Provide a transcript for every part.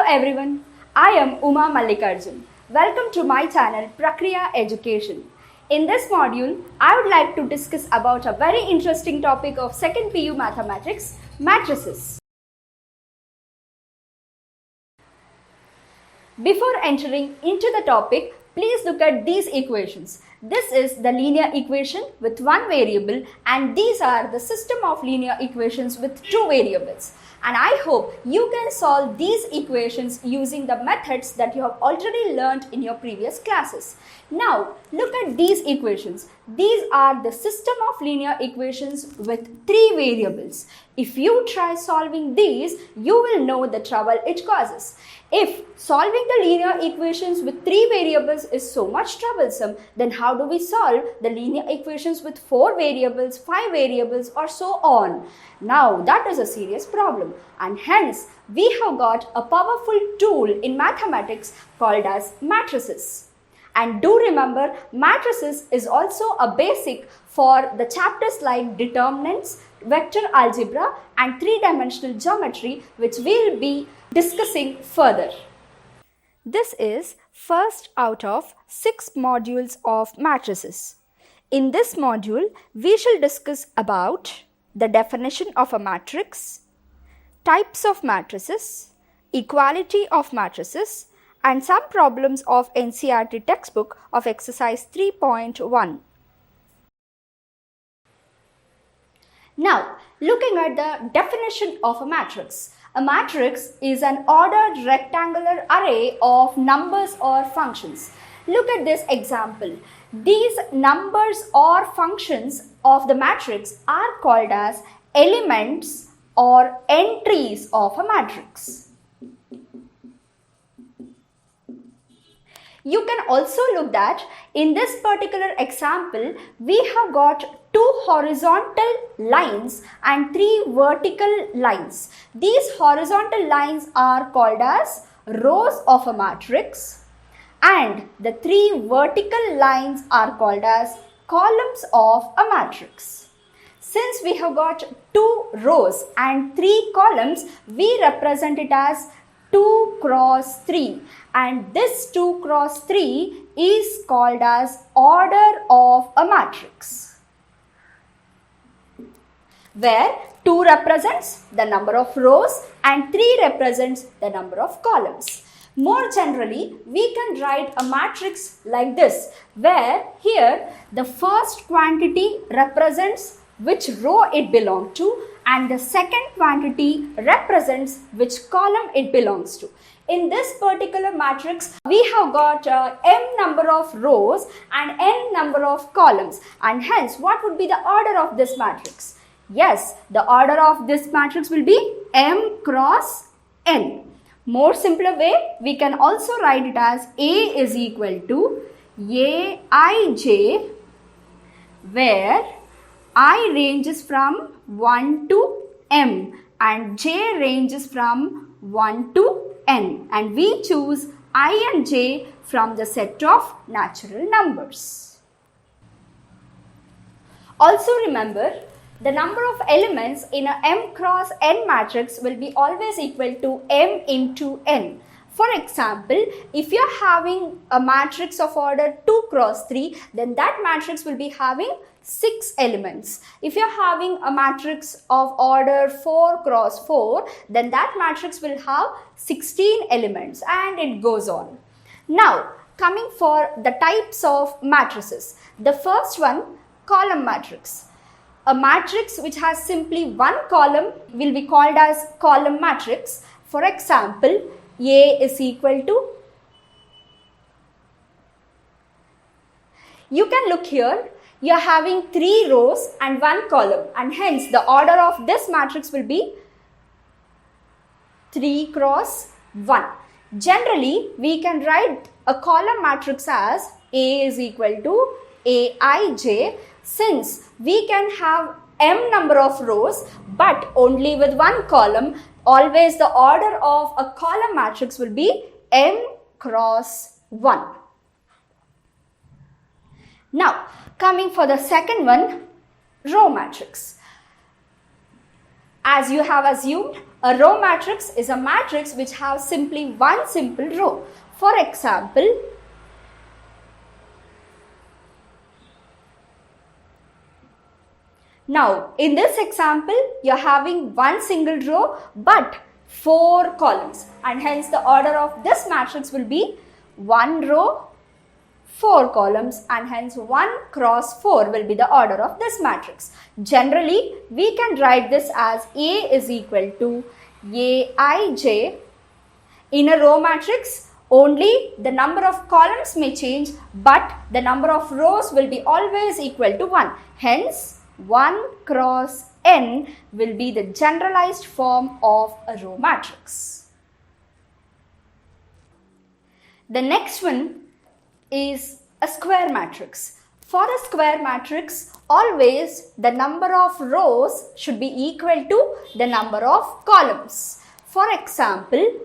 everyone, I am Mallikarjuna. Welcome to my channel Prakriya Education. In this module, I would like to discuss about a very interesting topic of 2nd PU Mathematics, matrices. Before entering into the topic, please look at these equations. This is the linear equation with one variable and these are the system of linear equations with two variables. And I hope you can solve these equations using the methods that you have already learned in your previous classes. Now, look at these equations. These are the system of linear equations with three variables. If you try solving these, you will know the trouble it causes. If solving the linear equations with three variables is so much troublesome, then how do we solve the linear equations with 4 variables, 5 variables or so on? Now that is a serious problem and hence we have got a powerful tool in mathematics called as matrices. And do remember, matrices is also a basic for the chapters like determinants, vector algebra and 3-dimensional geometry, which we will be discussing further. This is first out of 6 modules of matrices. In this module, we shall discuss about the definition of a matrix, types of matrices, equality of matrices, and some problems of NCERT textbook of exercise 3.1. Now, looking at the definition of a matrix. A matrix is an ordered rectangular array of numbers or functions. Look at this example. These numbers or functions of the matrix are called as elements or entries of a matrix. You can also look that in this particular example, we have got 2 horizontal lines and 3 vertical lines. These horizontal lines are called as rows of a matrix and the 3 vertical lines are called as columns of a matrix. Since we have got 2 rows and 3 columns, we represent it as 2 cross 3 and this 2 cross 3 is called as order of a matrix, where 2 represents the number of rows and 3 represents the number of columns. More generally, we can write a matrix like this, where here the first quantity represents which row it belongs to and the second quantity represents which column it belongs to. In this particular matrix, we have got m number of rows and n number of columns, and hence what would be the order of this matrix? Yes, the order of this matrix will be m cross n. More simpler way, we can also write it as A is equal to Aij, where I ranges from 1 to m and j ranges from 1 to n, and we choose I and j from the set of natural numbers. Also remember, the number of elements in a m cross n matrix will be always equal to m into n. For example, if you are having a matrix of order 2 cross 3, then that matrix will be having 6 elements. If you are having a matrix of order 4 cross 4, then that matrix will have 16 elements and it goes on. Now, coming for the types of matrices. The first one, column matrix. A matrix which has simply one column will be called as column matrix. For example, A is equal to, you can look here, you are having 3 rows and 1 column and hence the order of this matrix will be 3 cross 1. Generally, we can write a column matrix as A is equal to Aij, since we can have m number of rows but only with 1 column. Always the order of a column matrix will be m cross 1. Now, coming for the second one, row matrix. As you have assumed, a row matrix is a matrix which has simply one simple row. For example, now in this example, you are having one single row but 4 columns, and hence the order of this matrix will be 1 row, 4 columns, and hence 1 cross 4 will be the order of this matrix. Generally, we can write this as A is equal to Aij. In a row matrix, only the number of columns may change, but the number of rows will be always equal to 1. Hence, 1 cross n will be the generalized form of a row matrix. The next one is a square matrix. For a square matrix, always the number of rows should be equal to the number of columns. For example,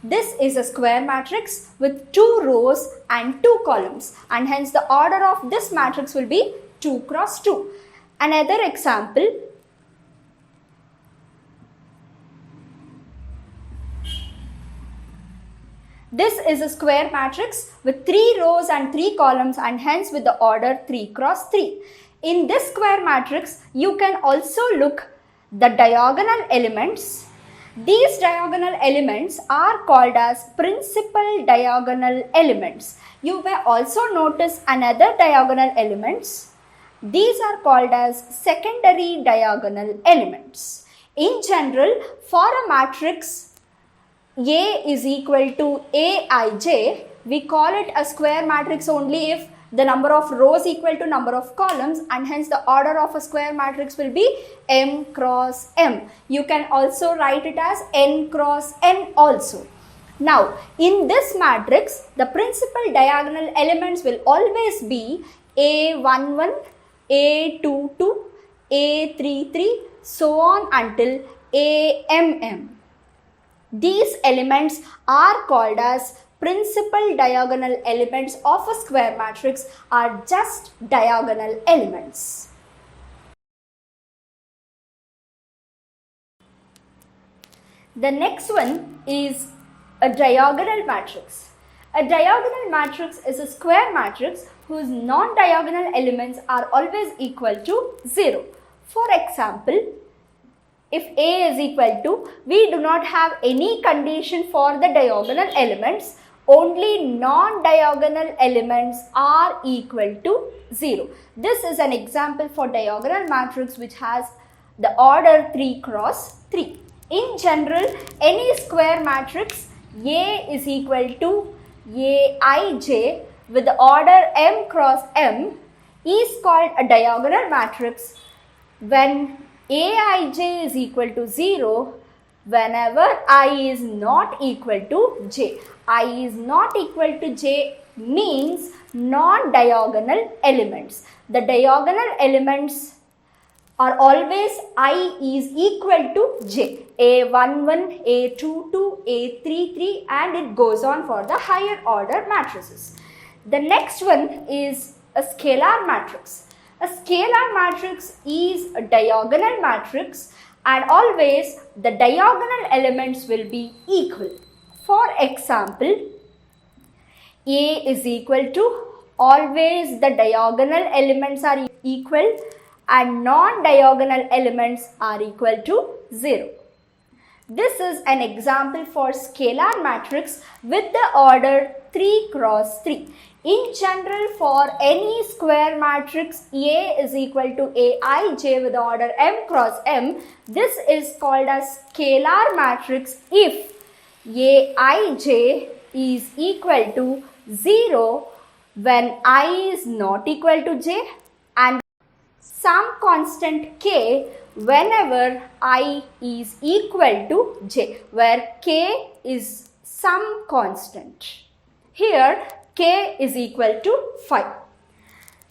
this is a square matrix with 2 rows and 2 columns, and hence the order of this matrix will be 2 cross 2. Another example, this is a square matrix with 3 rows and 3 columns, and hence with the order 3 cross 3. In this square matrix, you can also look the diagonal elements. These diagonal elements are called as principal diagonal elements. You may also notice another diagonal elements. These are called as secondary diagonal elements. In general, for a matrix A is equal to Aij, we call it a square matrix only if the number of rows equal to number of columns, and hence the order of a square matrix will be m cross m. You can also write it as n cross n also. Now, in this matrix, the principal diagonal elements will always be A11, A22, A33, so on until AMM. These elements are called as principal diagonal elements of a square matrix, are just diagonal elements. The next one is a diagonal matrix. A diagonal matrix is a square matrix whose non-diagonal elements are always equal to 0. For example, if A is equal to, we do not have any condition for the diagonal elements. Only non-diagonal elements are equal to 0. This is an example for diagonal matrix which has the order 3 cross 3. In general, any square matrix A is equal to Aij with the order m cross m is called a diagonal matrix when Aij is equal to 0 whenever I is not equal to j. I is not equal to j means non-diagonal elements. The diagonal elements are always I is equal to j. A11, A22, A33, and it goes on for the higher order matrices. The next one is a scalar matrix. A scalar matrix is a diagonal matrix, and always the diagonal elements will be equal. For example, A is equal to, always the diagonal elements are equal and non-diagonal elements are equal to 0. This is an example for scalar matrix with the order 3 cross 3. In general, for any square matrix A is equal to Aij with the order m cross m, this is called a scalar matrix if Aij is equal to 0 when I is not equal to j and some constant k whenever I is equal to j, where k is some constant. Here k is equal to 5.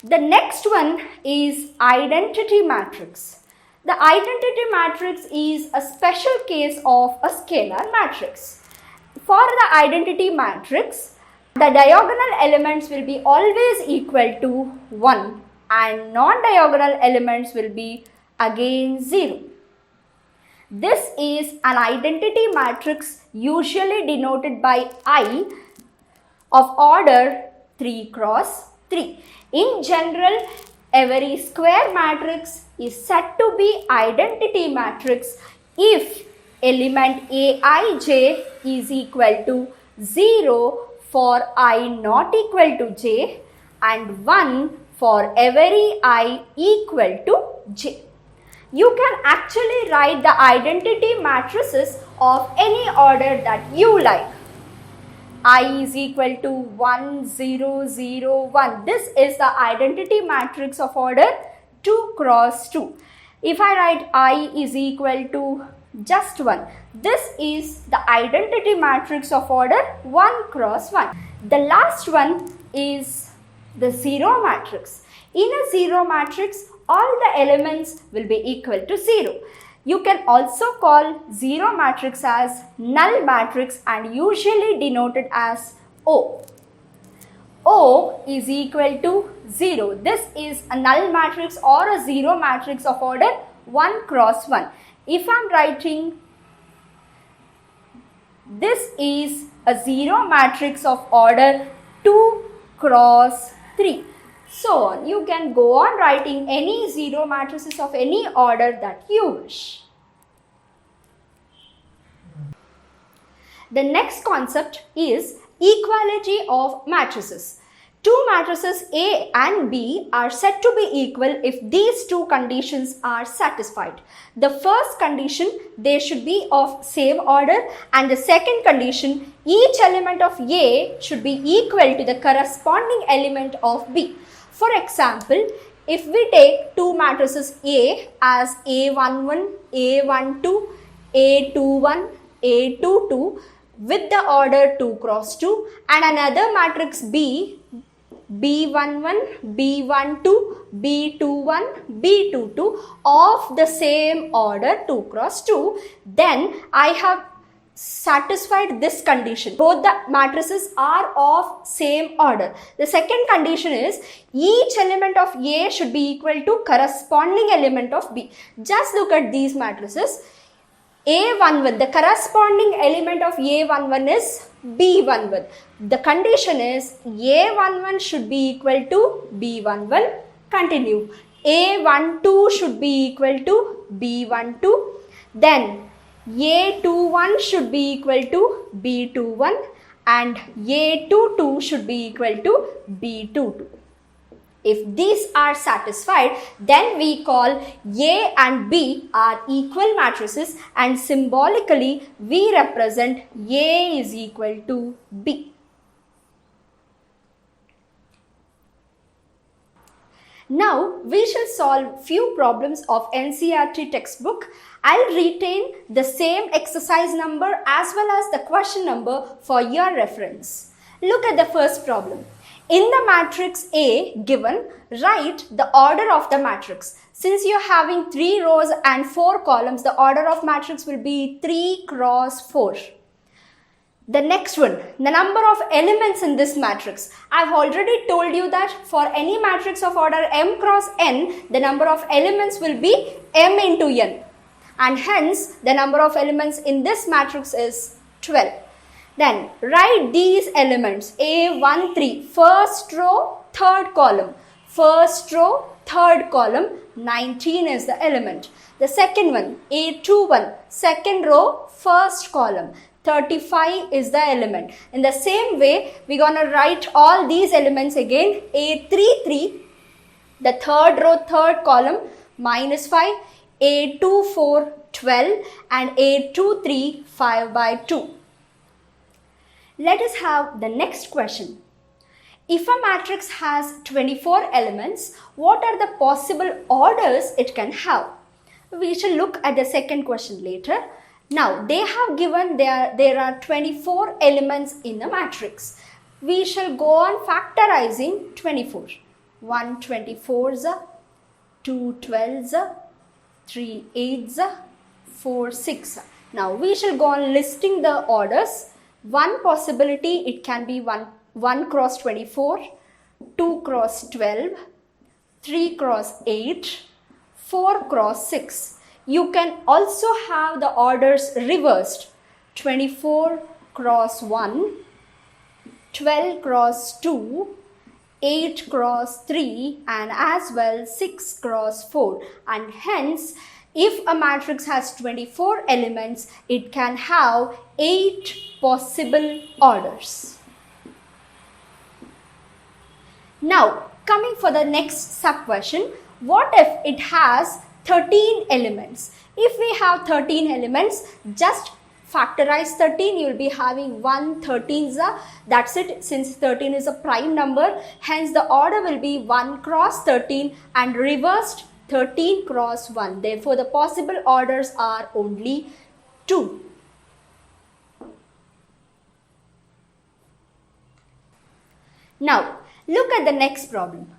The next one is identity matrix. The identity matrix is a special case of a scalar matrix. For the identity matrix, The diagonal elements will be always equal to 1 and non-diagonal elements will be again 0. This is an identity matrix usually denoted by I of order 3 cross 3. In general, every square matrix is said to be identity matrix if element Aij is equal to 0 for I not equal to j and 1 for every I equal to j. You can actually write the identity matrices of any order that you like. I is equal to 1, 0, 0, 1. This is the identity matrix of order 2 cross 2. If I write I is equal to just 1, this is the identity matrix of order 1 cross 1. The last one is the 0 matrix. In a 0 matrix, all the elements will be equal to 0. You can also call 0 matrix as null matrix and usually denoted as O. O is equal to 0. This is a null matrix or a 0 matrix of order 1 cross 1. If I am writing this is a 0 matrix of order 2 cross 3. So on. You can go on writing any 0 matrices of any order that you wish. The next concept is equality of matrices. Two matrices A and B are said to be equal if these two conditions are satisfied. The first condition, they should be of same order, and the second condition, each element of A should be equal to the corresponding element of B. For example, if we take two matrices A as A11, A12, A21, A22 with the order 2 cross 2 and another matrix B, B11, B12, B21, B22 of the same order 2 cross 2, then I have satisfied this condition. Both the matrices are of same order. The second condition is each element of A should be equal to corresponding element of B. Just look at these matrices. A11, the corresponding element of A11 is B11. The condition is A11 should be equal to B11. Continue. A12 should be equal to B12. Then A21 should be equal to B21 and A22 should be equal to B22. If these are satisfied, then we call A and B are equal matrices and symbolically we represent A is equal to B. Now we shall solve few problems of NCERT textbook. I'll retain the same exercise number as well as the question number for your reference. Look at the first problem. In the matrix A given, write the order of the matrix. Since you're having 3 rows and 4 columns, the order of matrix will be 3 cross 4. The next one, the number of elements in this matrix. I've already told you that for any matrix of order m cross n, the number of elements will be m into n. And hence, the number of elements in this matrix is 12. Then, write these elements A1, 3, first row, third column. First row, third column, 19 is the element. The second one, A21, second row, first column. 35 is the element. In the same way, we're going to write all these elements again. A33, the third row, third column, -5. A24, 12 and A23, 5 by 2. Let us have the next question. If a matrix has 24 elements, what are the possible orders it can have? We shall look at the second question later. Now, they have given there are 24 elements in the matrix. We shall go on factorizing 24. 1 24s, 2 12s, 3 8s, 4 6. Now, we shall go on listing the orders. One possibility, it can be 1 1 cross 24, 2 cross 12, 3 cross 8, 4 cross 6. You can also have the orders reversed. 24 cross 1, 12 cross 2, 8 cross 3 and as well 6 cross 4. And hence, if a matrix has 24 elements, it can have 8 possible orders. Now, coming for the next sub-question, what if it has 13 elements? If we have 13 elements, just factorize 13, you will be having 1 13s, that's it, since 13 is a prime number. Hence, the order will be 1 cross 13 and reversed 13 cross 1. Therefore, the possible orders are only 2. Now, look at the next problem.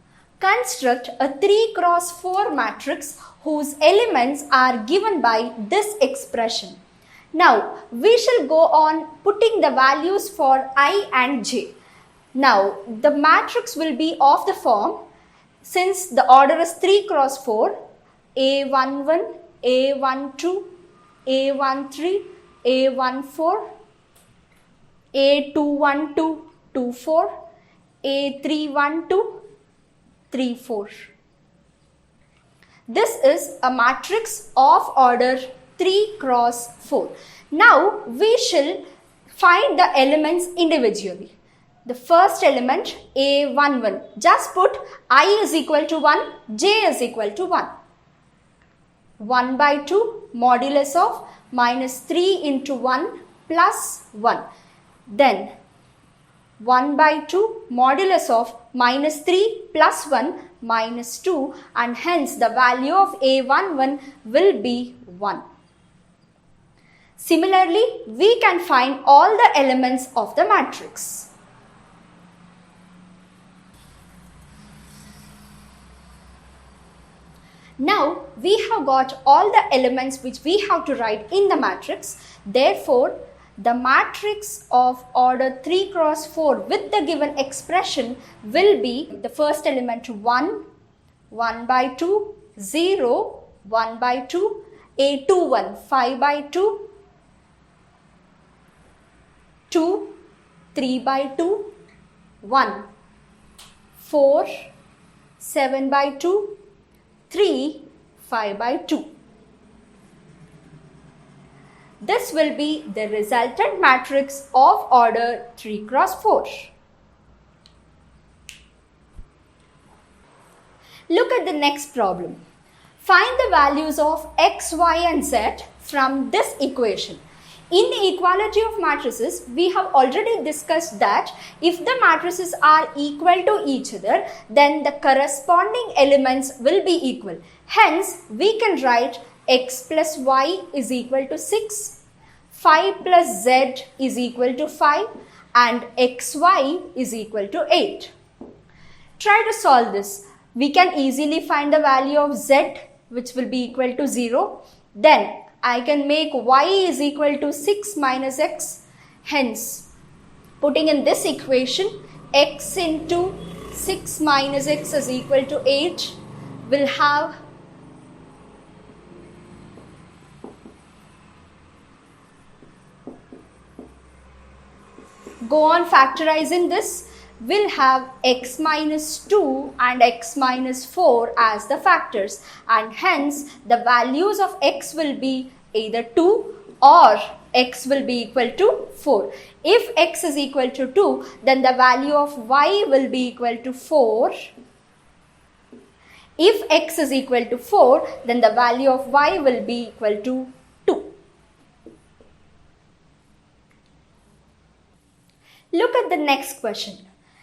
Construct a 3 cross 4 matrix whose elements are given by this expression. Now, we shall go on putting the values for I and j. Now, the matrix will be of the form, since the order is 3 cross 4, A11, A12, A13, A14, A212, 24, A312, 34. This is a matrix of order 3 cross 4. Now, we shall find the elements individually. The first element A11, just put I is equal to 1, j is equal to 1. 1 by 2 modulus of minus 3 into 1 plus 1. Then 1 by 2 modulus of minus 3 plus 1 minus 2, and hence the value of A11 will be 1. Similarly, we can find all the elements of the matrix. Now, we have got all the elements which we have to write in the matrix. Therefore, the matrix of order 3 cross 4 with the given expression will be the first element 1, 1 by 2, 0, 1 by 2, A21, 5 by 2, 2, 3 by 2, 1, 4, 7 by 2, 3, 5 by 2. This will be the resultant matrix of order 3 cross 4. Look at the next problem. Find the values of x, y and z from this equation. In the equality of matrices, we have already discussed that if the matrices are equal to each other, then the corresponding elements will be equal. Hence, we can write x plus y is equal to 6, 5 plus z is equal to 5 and xy is equal to 8. Try to solve this. We can easily find the value of z, which will be equal to 0. Then I can make y is equal to 6 minus x. Hence, putting in this equation, x into 6 minus x is equal to 8 will have go on factorizing this, will have x minus 2 and x minus 4 as the factors, and hence the values of x will be either 2 or x will be equal to 4. If x is equal to 2, then the value of y will be equal to 4. If x is equal to 4, then the value of y will be equal to 2. Look at the next question.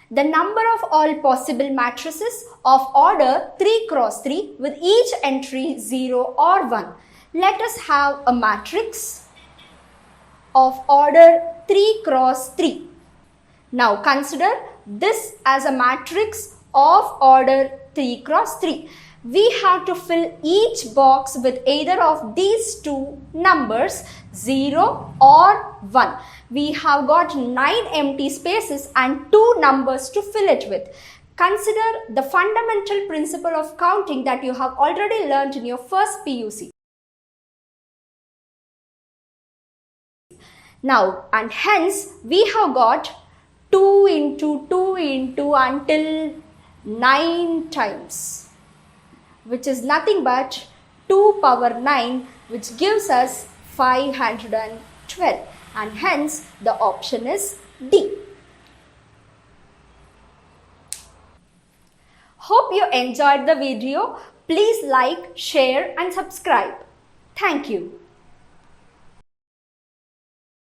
The number of all possible matrices of order 3 cross 3 with each entry 0 or 1. Let us have a matrix of order 3 cross 3. Now consider this as a matrix of order 3 cross 3. We have to fill each box with either of these two numbers 0 or 1. We have got 9 empty spaces and 2 numbers to fill it with. Consider the fundamental principle of counting that you have already learned in your first PUC. Now, and hence we have got 2 into 2 into until 9 times, which is nothing but 2 power 9, which gives us 512, and hence the option is D. Hope you enjoyed the video. Please like, share and subscribe. Thank you.